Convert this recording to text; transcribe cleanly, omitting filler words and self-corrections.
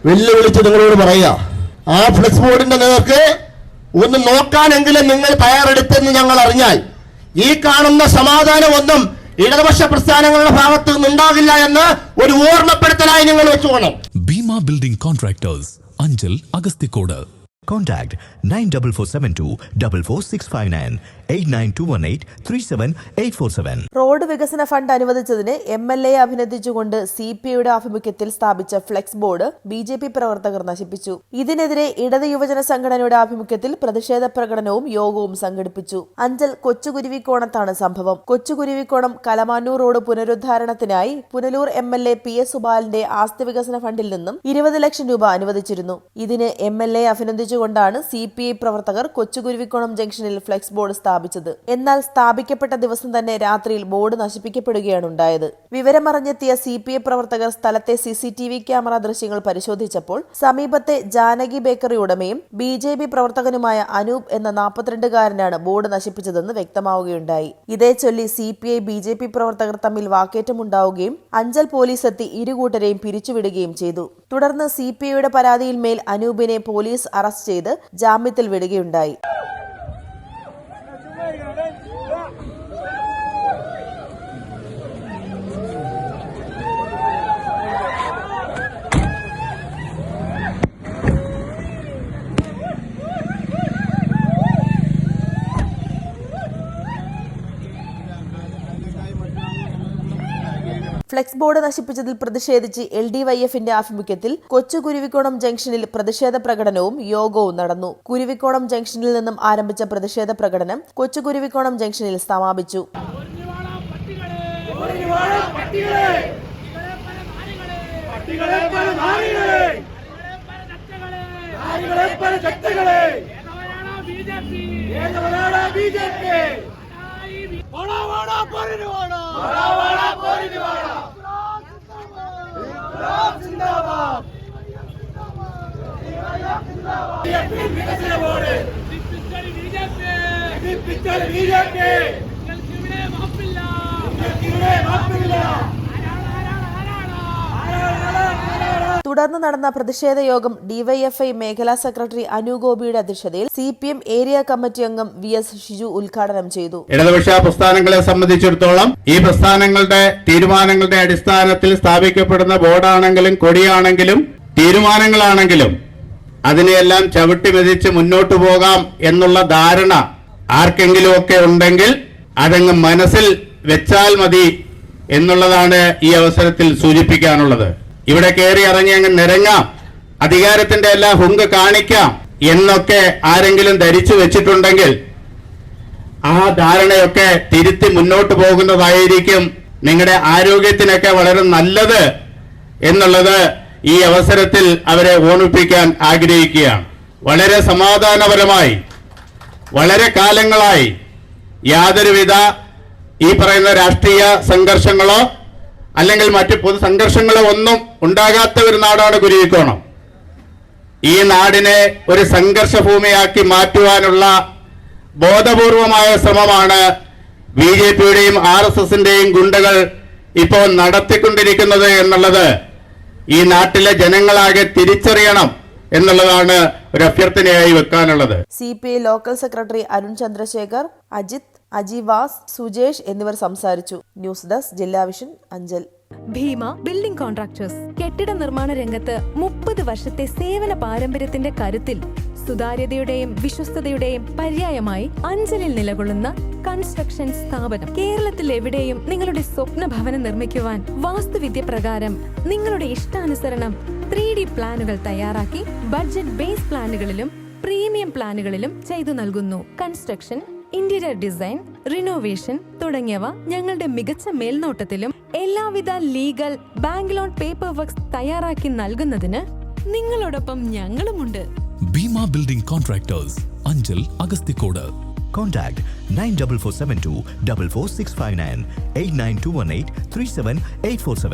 വെല്ലുവിളിച്ച് നിങ്ങളോട് പറയാ, ആ ഫ്ലെക്സ് ബോർഡിന്റെ നേർക്ക് ഒന്ന് നോക്കാനെങ്കിലും നിങ്ങൾ തയ്യാറെടുത്തെന്ന് ഞങ്ങൾ അറിഞ്ഞാൽ ഈ കാണുന്ന സമാധാനമൊന്നും ഇടതുപക്ഷ പ്രസ്ഥാനങ്ങളുടെ ഭാഗത്ത് നിന്നുണ്ടാകില്ല എന്ന് ഒരു ഓർമ്മപ്പെടുത്തലായി നിങ്ങൾ വെച്ചുകൊള്ളണം. Bheema building contractors, Anchal, Agasthikode. Contact 94472 44659 89218 37847. Road വികസന ഫണ്ട് അനുവദിച്ചതിന് MLA അഭിനന്ദിച്ചുകൊണ്ട് CPIയുടെ ആഭിമുഖ്യത്തിൽ സ്ഥാപിച്ച ഫ്ലെക്സ് ബോർഡ് BJP പ്രവർത്തകർ നശിപ്പിച്ചു. ഇതിനെതിരെ ഇടത് യുവജന സംഘടനയുടെ ആഭിമുഖ്യത്തിൽ പ്രതിഷേധ പ്രകടനവും യോഗവും സംഘടിപ്പിച്ചു. അഞ്ചൽ കൊച്ചുകുരുവിക്കോണത്താണ് സംഭവം. കൊച്ചുകുരുവിക്കോണം കലമാന്നൂർ റോഡ് പുനരുദ്ധാരണത്തിനായി പുനലൂർ MLA PS സുബാലിന്റെ ആസ്തി വികസന ഫണ്ടിൽ നിന്നും 20 ലക്ഷം രൂപ അനുവദിച്ചിരുന്നു. ഇതിന് MLA അഭിനന്ദിച്ചുകൊണ്ടാണ് CPI പ്രവർത്തകർ കൊച്ചുകുരുവിക്കോണം ജംഗ്ഷനിൽ ഫ്ലെക്സ് ബോർഡ് സ്ഥാപിച്ചത്. എന്നാൽ സ്ഥാപിക്കപ്പെട്ട ദിവസം തന്നെ രാത്രിയിൽ ബോർഡ് നശിപ്പിക്കപ്പെടുകയാണ് ഉണ്ടായത്. വിവരമറിഞ്ഞെത്തിയ CPI പ്രവർത്തകർ സ്ഥലത്തെ CCTV ക്യാമറ ദൃശ്യങ്ങൾ പരിശോധിച്ചപ്പോൾ സമീപത്തെ ജാനകി ബേക്കറി ഉടമയും BJP പ്രവർത്തകനുമായ അനൂപ് എന്ന 42-കാരനാണ് ബോർഡ് നശിപ്പിച്ചതെന്ന് വ്യക്തമാവുകയുണ്ടായി. ഇതേ ചൊല്ലി CPI BJP പ്രവർത്തകർ തമ്മിൽ വാക്കേറ്റമുണ്ടാവുകയും അഞ്ചൽ പോലീസ് എത്തി ഇരുകൂട്ടരെയും പിരിച്ചുവിടുകയും ചെയ്തു. തുടർന്ന് CPIയുടെ പരാതിയിൽ മേൽ അനൂപിനെ പോലീസ് അറസ്റ്റ് ചെയ്ത് ജാമ്യത്തിൽ വിടുകയുണ്ടായി. ഫ്ലെക്സ് ബോർഡ് നശിപ്പിച്ചതിൽ പ്രതിഷേധിച്ച് LDYFന്റെ ആഭിമുഖ്യത്തിൽ കൊച്ചുകുരുവിക്കോണം ജംഗ്ഷനിൽ പ്രതിഷേധ പ്രകടനവും യോഗവും നടന്നു. കുരുവിക്കോണം ജംഗ്ഷനിൽ നിന്നും ആരംഭിച്ച പ്രതിഷേധ പ്രകടനം കൊച്ചുകുരുവിക്കോണം ജംഗ്ഷനിൽ സമാപിച്ചു. തുടർന്ന് നടന്ന പ്രതിഷേധ യോഗം DYFI മേഖലാ സെക്രട്ടറി അനു ഗോപിയുടെ അധ്യക്ഷതയിൽ CPM ഏരിയ കമ്മിറ്റി അംഗം VS ഷിജു ഉദ്ഘാടനം ചെയ്തു. ഇടതുപക്ഷ പ്രസ്ഥാനങ്ങളെ സംബന്ധിച്ചിടത്തോളം ഈ പ്രസ്ഥാനങ്ങളുടെ തീരുമാനങ്ങളുടെ അടിസ്ഥാനത്തിൽ സ്ഥാപിക്കപ്പെടുന്ന ബോർഡാണെങ്കിലും കൊടിയാണെങ്കിലും തീരുമാനങ്ങളാണെങ്കിലും അതിനെയെല്ലാം ചവിട്ടി മെതിച്ച് മുന്നോട്ടു പോകാം എന്നുള്ള ധാരണ ആർക്കെങ്കിലുമൊക്കെ ഉണ്ടെങ്കിൽ അതങ്ങ് മനസ്സിൽ വെച്ചാൽ മതി എന്നുള്ളതാണ് ഈ അവസരത്തിൽ സൂചിപ്പിക്കാനുള്ളത്. ഇവിടെ കയറി ഇറങ്ങി അങ്ങ് നിരങ്ങാം, അധികാരത്തിന്റെ എല്ലാ ഹുങ്ക് കാണിക്കാം എന്നൊക്കെ ആരെങ്കിലും ധരിച്ചു വെച്ചിട്ടുണ്ടെങ്കിൽ ആ ധാരണയൊക്കെ തിരുത്തി മുന്നോട്ട് പോകുന്നതായിരിക്കും നിങ്ങളുടെ ആരോഗ്യത്തിനൊക്കെ വളരെ നല്ലത് എന്നുള്ളത് ഈ അവസരത്തിൽ അവരെ ഓർമ്മിപ്പിക്കാൻ ആഗ്രഹിക്കുകയാണ്. വളരെ സമാധാനപരമായി വളരെ കാലങ്ങളായി യാതൊരുവിധ ഈ പറയുന്ന രാഷ്ട്രീയ സംഘർഷങ്ങളോ അല്ലെങ്കിൽ മറ്റ് പൊതു സംഘർഷങ്ങളോ ഒന്നും ഉണ്ടാകാത്ത ഒരു നാടാണ് കുരുവിക്കോണം. ഈ നാടിനെ ഒരു സംഘർഷ ഭൂമിയാക്കി മാറ്റുവാനുള്ള ബോധപൂർവമായ ശ്രമമാണ് BJPയുടെയും RSSന്റെയും ഗുണ്ടകൾ ഇപ്പോൾ നടത്തിക്കൊണ്ടിരിക്കുന്നത് എന്നുള്ളത് ഈ നാട്ടിലെ ജനങ്ങളാകെ തിരിച്ചറിയണം എന്നുള്ളതാണ് ഒരു അഭ്യർത്ഥനയായി വെക്കാനുള്ളത്. CPI local secretary Arun Chandrasekhar, Ajith, Ajivas, Sujesh എന്നിവർ സംസാരിച്ചു. News desk Jilla vision, Anchal. Bheema building contractors കെട്ടിട നിർമ്മാണ രംഗത്ത് 30 വർഷത്തെ സേവന പാരമ്പര്യത്തിന്റെ കരുത്തിൽ സുതാര്യതയുടെയും വിശ്വസ്തതയുടെയും പര്യായമായി അഞ്ചലിൽ നിലകൊള്ളുന്ന കൺസ്ട്രക്ഷൻ സ്ഥാപനം. കേരളത്തിൽ എവിടെയും നിങ്ങളുടെ സ്വപ്ന ഭവനം നിർമ്മിക്കുവാൻ വാസ്തുവിദ്യ പ്രകാരം നിങ്ങളുടെ ഇഷ്ടാനുസരണം 3D പ്ലാനുകൾ തയ്യാറാക്കി ബഡ്ജറ്റ് ബേസ് പ്ലാനുകളിലും പ്രീമിയം പ്ലാനുകളിലും ചെയ്തു നൽകുന്നു. കൺസ്ട്രക്ഷൻ, ഇന്റീരിയർ ഡിസൈൻ, റിനോവേഷൻ തുടങ്ങിയവ ഞങ്ങളുടെ മികച്ച മേൽനോട്ടത്തിലും എല്ലാവിധ legal bank loan paper works തയ്യാറാക്കി നൽകുന്നതിന് നിങ്ങളോടൊപ്പം ഞങ്ങളുമുണ്ട്. Bheema building contractors, Anchal, Agasthikode. Contact 94472 44659 89218 37847.